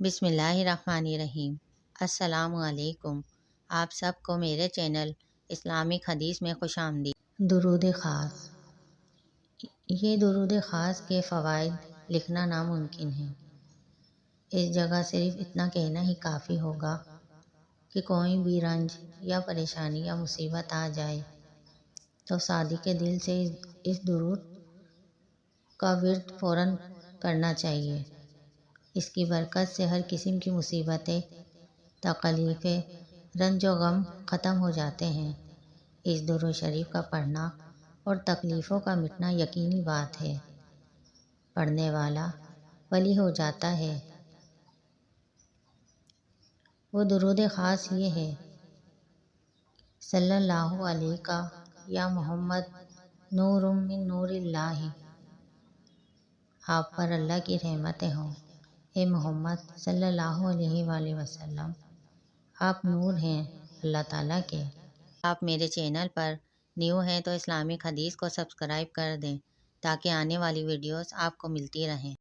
بسم اللہ الرحمن الرحیم۔ السلام علیکم۔ آپ سب کو میرے چینل اسلامک حدیث میں خوش آمدید۔ درود خاص۔ یہ درود خاص کے فوائد لکھنا ناممکن ہے۔ اس جگہ صرف اتنا کہنا ہی کافی ہوگا کہ کوئی بھی رنج یا پریشانی یا مصیبت آ جائے تو صادق دل سے اس درود کا ورد فوراً کرنا چاہیے۔ اس کی برکت سے ہر قسم کی مصیبتیں، تکلیفیں، رنج و غم ختم ہو جاتے ہیں۔ اس درود شریف کا پڑھنا اور تکلیفوں کا مٹنا یقینی بات ہے۔ پڑھنے والا ولی ہو جاتا ہے۔ وہ درود خاص یہ ہے: صلی اللہ علیہ یا محمد نور من نور اللہ۔ آپ پر اللہ کی رحمتیں ہوں۔ اے محمد صلی اللہ علیہ وآلہ وسلم، آپ نور ہیں اللہ تعالیٰ کے۔ آپ میرے چینل پر نیو ہیں تو اسلامک حدیث کو سبسکرائب کر دیں تاکہ آنے والی ویڈیوز آپ کو ملتی رہیں۔